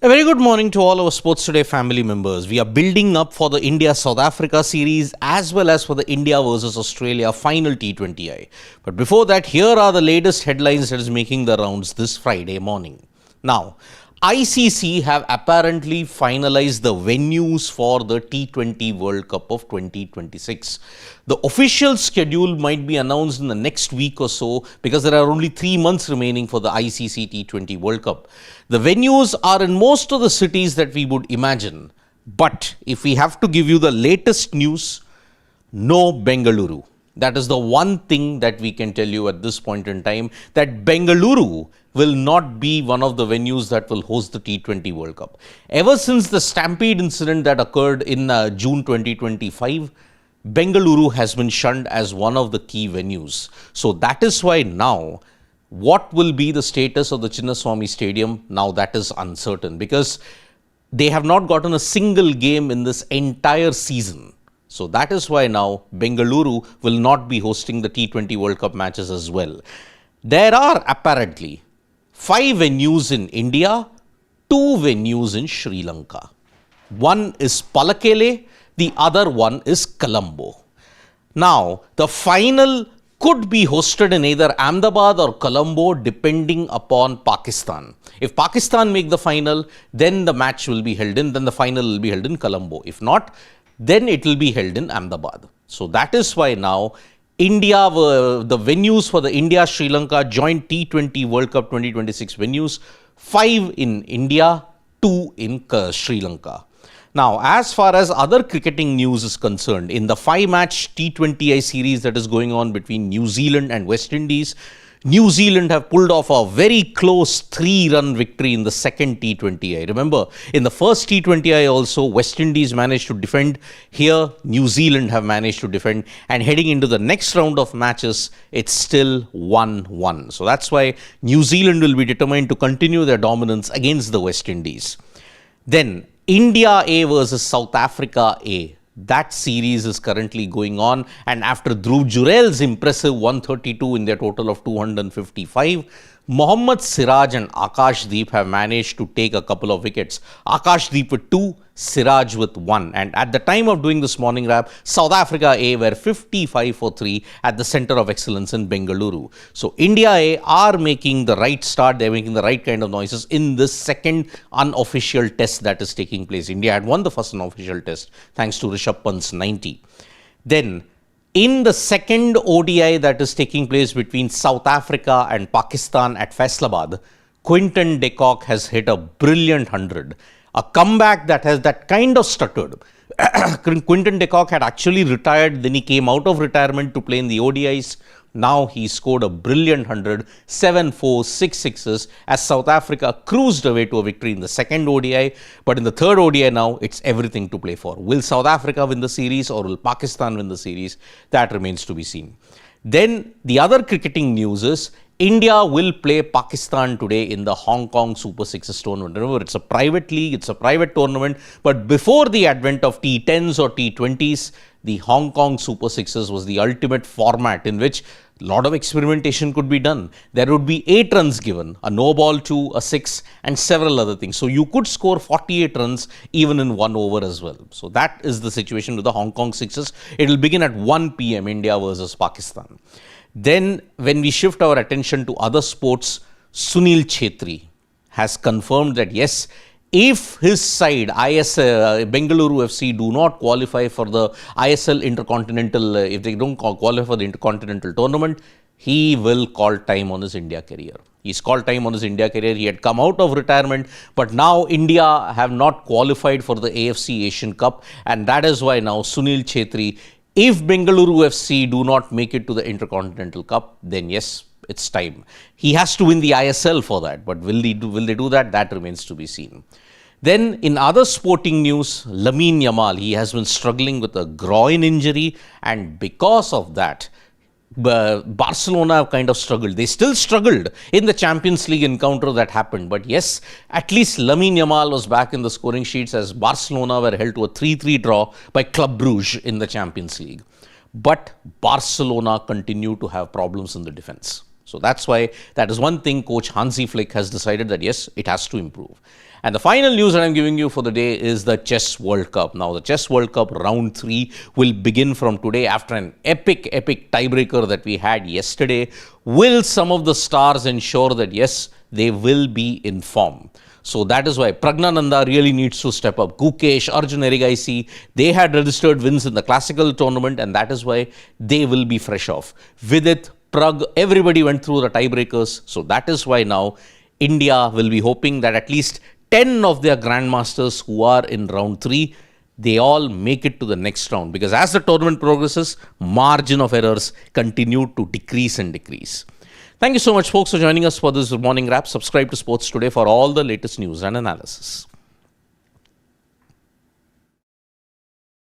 A very good morning to all our Sports Today family members. We are building up for the India-South Africa series as well as for the India versus Australia final T20I. But before that, here are the latest headlines that is making the rounds this Friday morning. Now, ICC have apparently finalized the venues for the T20 World Cup of 2026. The official schedule might be announced in the next week or so because there are only 3 months remaining for the ICC T20 World Cup. The venues are in most of the cities that we would imagine. But if we have to give you the latest news, no Bengaluru. That is the one thing that we can tell you at this point in time, that Bengaluru will not be one of the venues that will host the T20 World Cup. Ever since the Stampede incident that occurred in June 2025, Bengaluru has been shunned as one of the key venues. So that is why now, what will be the status of the Chinnaswamy Stadium? Now that is uncertain because they have not gotten a single game in this entire season. So that is why now Bengaluru will not be hosting the T20 World Cup matches as well. There are apparently 5 venues in India, 2 venues in Sri Lanka. One is Palakele, the other one is Colombo. Now, the final could be hosted in either Ahmedabad or Colombo depending upon Pakistan. If Pakistan make the final, then the match will be held then the final will be held in Colombo. If not, then it will be held in Ahmedabad. So that is why now India, the venues for the India-Sri Lanka joint T20 World Cup 2026 venues, 5 in India, 2 in Sri Lanka. Now, as far as other cricketing news is concerned, in the 5-match T20I series that is going on between New Zealand and West Indies, New Zealand have pulled off a very close 3-run victory in the second T20I. Remember, in the first T20I also, West Indies managed to defend. Here, New Zealand have managed to defend. And heading into the next round of matches, it's still 1-1. So that's why New Zealand will be determined to continue their dominance against the West Indies. Then, India A versus South Africa A. That series is currently going on, and after Dhruv Jurel's impressive 132 in their total of 255, Mohammed, Siraj and Akash have managed to take a couple of wickets. Akash with 2, Siraj with 1. And at the time of doing this morning wrap, South Africa A were 55 for 3 at the Centre of Excellence in Bengaluru. So India A are making the right start. They're making the right kind of noises in this second unofficial test that is taking place. India had won the first unofficial test thanks to Rishabh Pant's 90. Then, in the second ODI that is taking place between South Africa and Pakistan at Faisalabad, Quinton de Kock has hit a brilliant 100. A comeback that kind of stuttered. Quinton de Kock had actually retired, then he came out of retirement to play in the ODIs. Now he scored a brilliant 100, 7 4, 6 sixes as South Africa cruised away to a victory in the second ODI. But in the third ODI now, it's everything to play for. Will South Africa win the series or will Pakistan win the series? That remains to be seen. Then the other cricketing news is India will play Pakistan today in the Hong Kong Super Sixes tournament. Remember, it's a private league, it's a private tournament. But before the advent of T10s or T20s, the Hong Kong Super Sixes was the ultimate format in which a lot of experimentation could be done. There would be 8 runs given, a no ball to a 6 and several other things. So you could score 48 runs even in 1 over as well. So that is the situation with the Hong Kong Sixes. It will begin at 1 p.m. India versus Pakistan. Then when we shift our attention to other sports, Sunil Chhetri has confirmed that yes, if his side, Bengaluru FC, do not qualify for the ISL Intercontinental, if they don't qualify for the Intercontinental Tournament, he will call time on his India career. He's called time on his India career. He had come out of retirement, but now India have not qualified for the AFC Asian Cup, and that is why now Sunil Chhetri, if Bengaluru FC do not make it to the Intercontinental Cup, then yes, it's time. He has to win the ISL for that, but will they do that? That remains to be seen. Then in other sporting news, Yamal, he has been struggling with a groin injury, and because of that, Barcelona have kind of struggled. They still struggled in the Champions League encounter that happened. But yes, at least Yamal was back in the scoring sheets as Barcelona were held to a 3-3 draw by Club Brugge in the Champions League. But Barcelona continue to have problems in the defense. So that's why that is one thing Coach Hansi Flick has decided that yes, it has to improve. And the final news that I'm giving you for the day is the Chess World Cup. Now, the Chess World Cup round 3 will begin from today after an epic tiebreaker that we had yesterday. Will some of the stars ensure that yes, they will be in form? So that is why Pragnananda really needs to step up. Gukesh, Arjun Erigaisi, they had registered wins in the classical tournament, and that is why they will be fresh off. Vidit, Prag, everybody went through the tiebreakers. So that is why now India will be hoping that at least 10 of their grandmasters who are in round 3, they all make it to the next round. Because as the tournament progresses, margin of errors continue to decrease and decrease. Thank you so much, folks, for joining us for this morning wrap. Subscribe to Sports Today for all the latest news and analysis.